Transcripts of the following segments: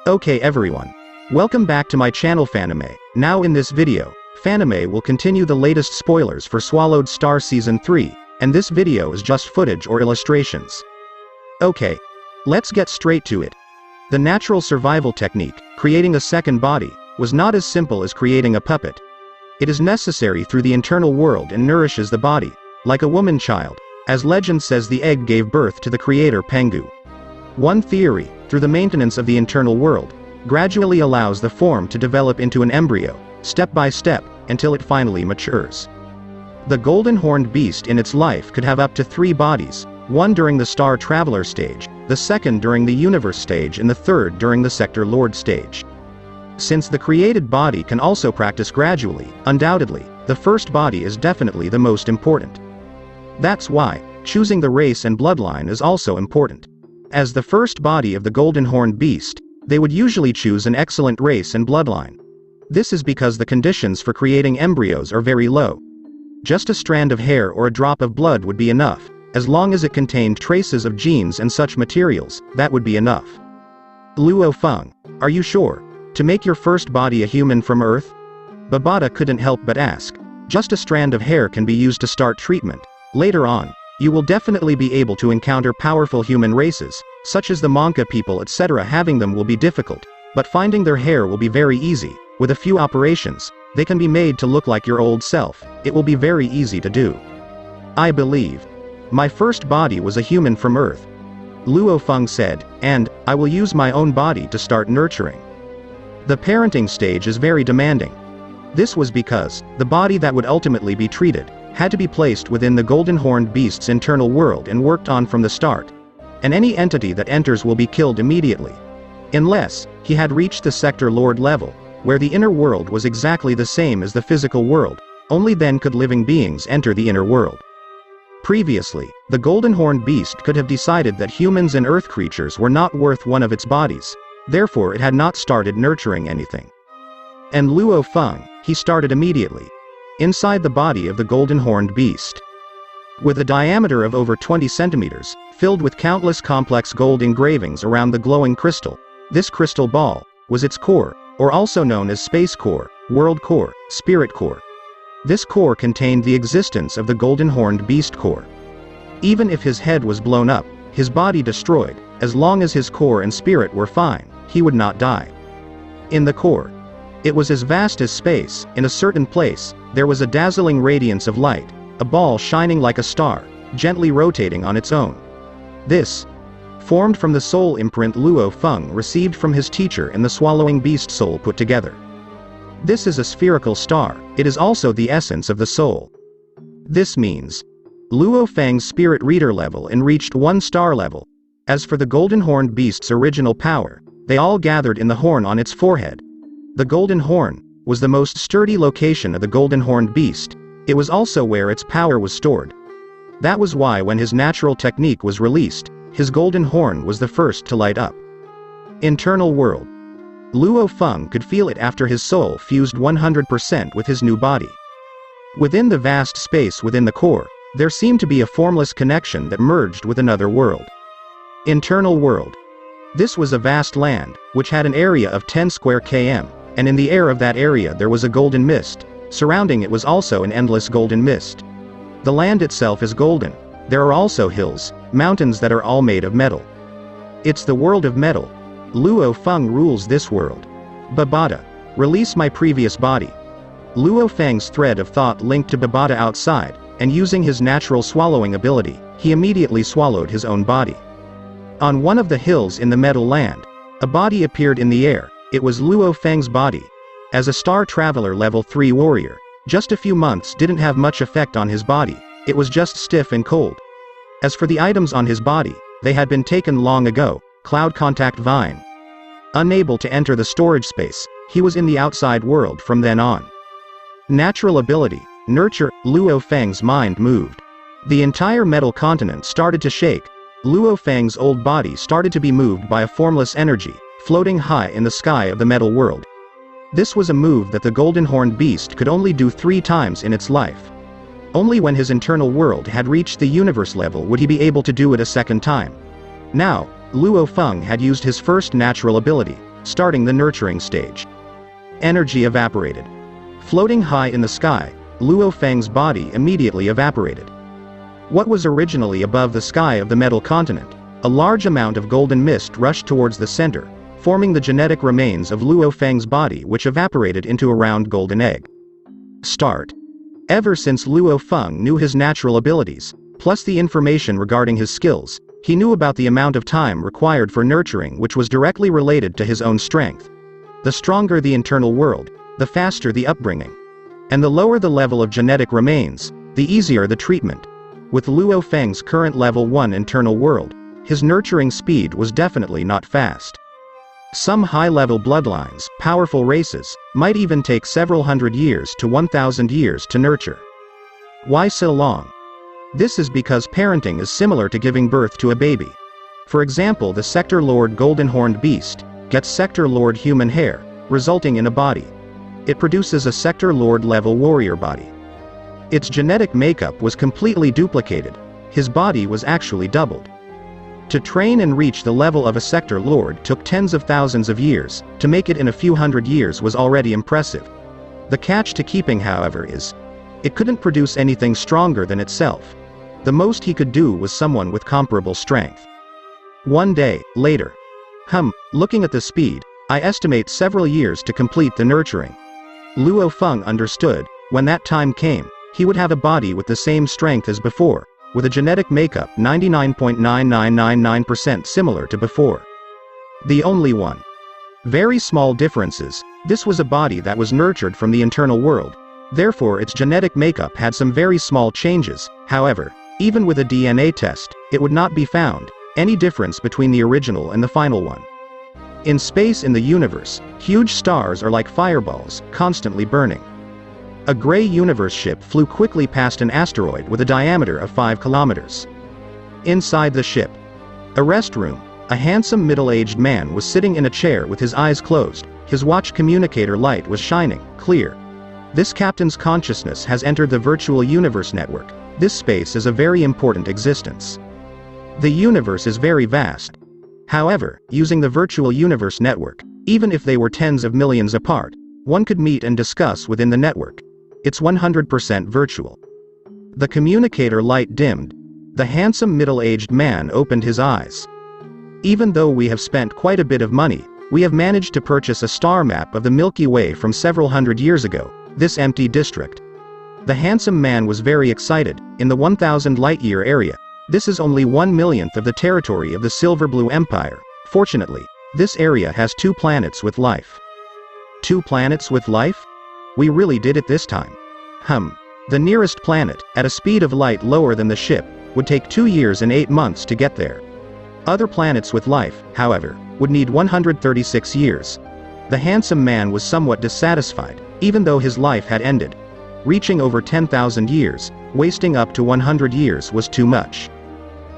Okay everyone. Welcome back to my channel Fanime. Now in this video, Fanime will continue the latest spoilers for Swallowed Star Season 3, and this video is just footage or illustrations. Okay. Let's get straight to it. The natural survival technique, creating a second body, was not as simple as creating a puppet. It is necessary through the internal world and nourishes the body, like a woman child. As legend says, the egg gave birth to the creator Pengu. One theory, through the maintenance of the internal world, gradually allows the form to develop into an embryo, step by step, until it finally matures. The golden horned beast in its life could have up to 3 bodies, one during the Star Traveler stage, the second during the Universe stage and the third during the Sector Lord stage. Since the created body can also practice gradually, undoubtedly, the first body is definitely the most important. That's why, choosing the race and bloodline is also important. As the first body of the golden horned beast, they would usually choose an excellent race and bloodline. This is because the conditions for creating embryos are very low. Just a strand of hair or a drop of blood would be enough, as long as it contained traces of genes and such materials, that would be enough. Luofeng, are you sure? To make your first body a human from Earth? Babata couldn't help but ask. Just a strand of hair can be used to start treatment. Later on, you will definitely be able to encounter powerful human races, such as the Monka people etc. Having them will be difficult, but finding their hair will be very easy. With a few operations, they can be made to look like your old self. It will be very easy to do. I believe. My first body was a human from Earth. Luofeng said, and I will use my own body to start nurturing. The parenting stage is very demanding. This was because the body that would ultimately be treated had to be placed within the golden horned beast's internal world and worked on from the start. And any entity that enters will be killed immediately. Unless he had reached the Sector Lord level, where the inner world was exactly the same as the physical world, only then could living beings enter the inner world. Previously, the golden horned beast could have decided that humans and earth creatures were not worth one of its bodies, therefore it had not started nurturing anything. And Luofeng, he started immediately. Inside the body of the golden horned beast. With a diameter of over 20 centimeters, filled with countless complex gold engravings around the glowing crystal, this crystal ball was its core, or also known as space core, world core, spirit core. This core contained the existence of the golden horned beast core. Even if his head was blown up, his body destroyed, as long as his core and spirit were fine, he would not die. In the core, it was as vast as space. In a certain place, there was a dazzling radiance of light, a ball shining like a star, gently rotating on its own. This, formed from the soul imprint Luofeng received from his teacher and the swallowing beast soul put together. This is a spherical star, it is also the essence of the soul. This means Luofeng's spirit reader level and reached 1 star level. As for the golden horned beast's original power, they all gathered in the horn on its forehead. The golden horn was the most sturdy location of the golden horned beast. It was also where its power was stored. That was why when his natural technique was released, his golden horn was the first to light up. Internal world. Luofeng could feel it after his soul fused 100% with his new body. Within the vast space within the core, there seemed to be a formless connection that merged with another world. Internal world. This was a vast land, which had an area of 10 square km, and in the air of that area there was a golden mist. Surrounding it was also an endless golden mist. The land itself is golden. There are also hills, mountains that are all made of metal. It's the world of metal. Luofeng rules this world. Babata, release my previous body. Luofeng's thread of thought linked to Babata outside, and using his natural swallowing ability, he immediately swallowed his own body. On one of the hills in the metal land, a body appeared in the air. It was Luofeng's body. As a Star Traveler level 3 warrior, just a few months didn't have much effect on his body, it was just stiff and cold. As for the items on his body, they had been taken long ago. Cloud contact vine. Unable to enter the storage space, he was in the outside world from then on. Natural ability, nurture. Luofeng's mind moved. The entire metal continent started to shake. Luofeng's old body started to be moved by a formless energy, floating high in the sky of the metal world. This was a move that the golden horned beast could only do 3 times in its life. Only when his internal world had reached the universe level would he be able to do it a second time. Now, Luofeng had used his first natural ability, starting the nurturing stage. Energy evaporated. Floating high in the sky, Luofeng's body immediately evaporated. What was originally above the sky of the metal continent, a large amount of golden mist rushed towards the center, forming the genetic remains of Luofeng's body, which evaporated into a round golden egg. Start. Ever since Luofeng knew his natural abilities, plus the information regarding his skills, he knew about the amount of time required for nurturing, which was directly related to his own strength. The stronger the internal world, the faster the upbringing. And the lower the level of genetic remains, the easier the treatment. With Luofeng's current level 1 internal world, his nurturing speed was definitely not fast. Some high-level bloodlines, powerful races, might even take several hundred years to 1,000 years to nurture. Why so long? This is because parenting is similar to giving birth to a baby. For example, the Sector Lord Golden-Horned Beast gets Sector Lord human hair, resulting in a body. It produces a Sector Lord level warrior body. Its genetic makeup was completely duplicated. His body was actually doubled. To train and reach the level of a Sector Lord took tens of thousands of years. To make it in a few hundred years was already impressive. The catch to keeping, however, is it couldn't produce anything stronger than itself. The most he could do was someone with comparable strength. One day, later. Looking at the speed, I estimate several years to complete the nurturing. Luofeng understood, when that time came, he would have a body with the same strength as before, with a genetic makeup 99.9999% similar to before. The only one. Very small differences. This was a body that was nurtured from the internal world. Therefore its genetic makeup had some very small changes. However, even with a DNA test, it would not be found any difference between the original and the final one. In space in the universe, huge stars are like fireballs, constantly burning. A gray universe ship flew quickly past an asteroid with a diameter of 5 kilometers. Inside the ship, a rest room, a handsome middle-aged man was sitting in a chair with his eyes closed. His watch communicator light was shining, clear. This captain's consciousness has entered the virtual universe network. This space is a very important existence. The universe is very vast. However, using the virtual universe network, even if they were tens of millions apart, one could meet and discuss within the network. It's 100% virtual. The communicator light dimmed. The handsome middle-aged man opened his eyes. Even though we have spent quite a bit of money, we have managed to purchase a star map of the Milky Way from several hundred years ago, this empty district. The handsome man was very excited. In the 1,000 light-year area, this is only 1/1,000,000th of the territory of the Silver Blue Empire. Fortunately, this area has 2 planets with life. 2 planets with life? We really did it this time. The nearest planet, at a speed of light lower than the ship, would take 2 years and 8 months to get there. Other planets with life, however, would need 136 years. The handsome man was somewhat dissatisfied, even though his life had ended. Reaching over 10,000 years, wasting up to 100 years was too much.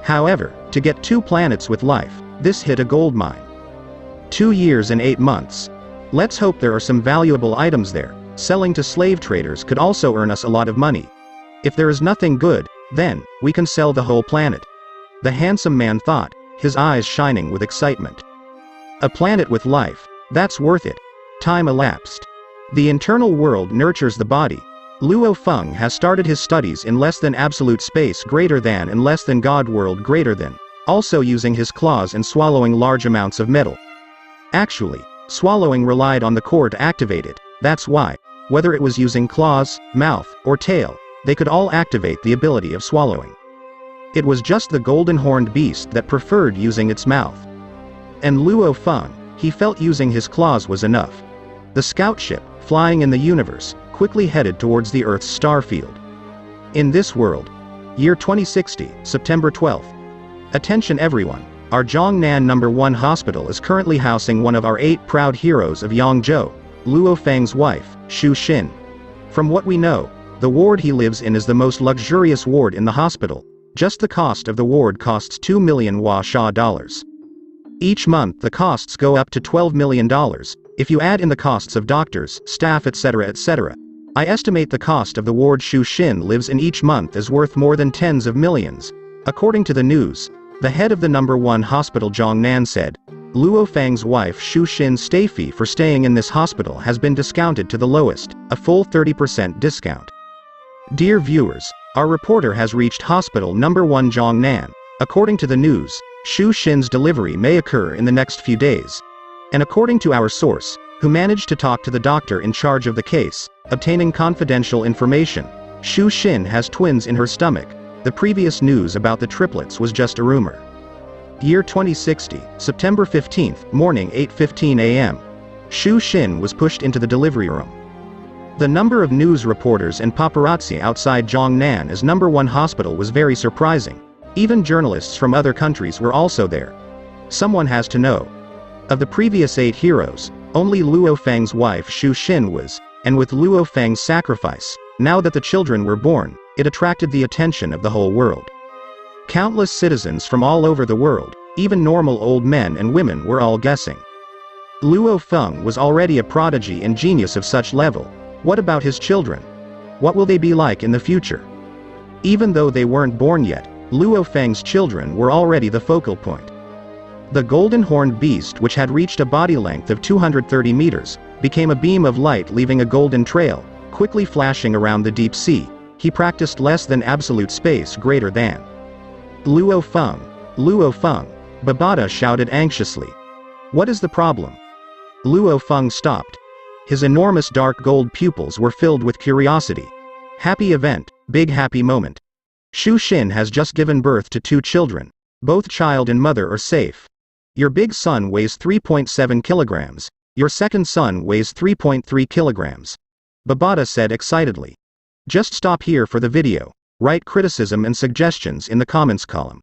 However, to get 2 planets with life, this hit a gold mine. 2 years and 8 months. Let's hope there are some valuable items there. Selling to slave traders could also earn us a lot of money. If there is nothing good, then we can sell the whole planet. The handsome man thought, his eyes shining with excitement. A planet with life, that's worth it. Time elapsed. The internal world nurtures the body. Luofeng has started his studies in less than absolute space greater than and less than God world greater than, also using his claws and swallowing large amounts of metal. Actually, swallowing relied on the core to activate it. That's why, whether it was using claws, mouth, or tail, they could all activate the ability of swallowing. It was just the golden-horned beast that preferred using its mouth. And Luofeng, he felt using his claws was enough. The scout ship, flying in the universe, quickly headed towards the Earth's star field. In this world, year 2060, September 12th. Attention everyone, our Zhongnan No. 1 hospital is currently housing one of our 8 proud heroes of Yangzhou, Luofeng's wife, Xu Xin. From what we know, the ward he lives in is the most luxurious ward in the hospital. Just the cost of the ward costs 2 million Hua dollars. Each month the costs go up to $12 million, if you add in the costs of doctors, staff etc. etc. I estimate the cost of the ward Xu Xin lives in each month is worth more than tens of millions. According to the news, the head of the No. 1 hospital Zhongnan said, Luofeng's wife Xu Xin's stay fee for staying in this hospital has been discounted to the lowest, a full 30% discount. Dear viewers, our reporter has reached hospital number 1 Zhongnan. According to the news, Xu Xin's delivery may occur in the next few days. And according to our source, who managed to talk to the doctor in charge of the case, obtaining confidential information, Xu Xin has twins in her stomach. The previous news about the triplets was just a rumor. Year 2060, September 15th, morning 8:15 a.m. Xu Xin was pushed into the delivery room. The number of news reporters and paparazzi outside Zhongnan as number 1 hospital was very surprising. Even journalists from other countries were also there. Someone has to know. Of the previous 8 heroes, only Luofeng's wife Xu Xin was, and with Luofeng's sacrifice, now that the children were born, it attracted the attention of the whole world. Countless citizens from all over the world, even normal old men and women were all guessing. Luofeng was already a prodigy and genius of such level. What about his children? What will they be like in the future? Even though they weren't born yet, Luofeng's children were already the focal point. The golden-horned beast, which had reached a body length of 230 meters, became a beam of light leaving a golden trail, quickly flashing around the deep sea. He practiced less than absolute space greater than. Luofeng! Luofeng! Babata shouted anxiously. What is the problem? Luofeng stopped. His enormous dark gold pupils were filled with curiosity. Happy event, big happy moment. Xu Xin has just given birth to 2 children. Both child and mother are safe. Your big son weighs 3.7 kilograms. Your second son weighs 3.3 kilograms. Babata said excitedly. Just stop here for the video. Write criticism and suggestions in the comments column.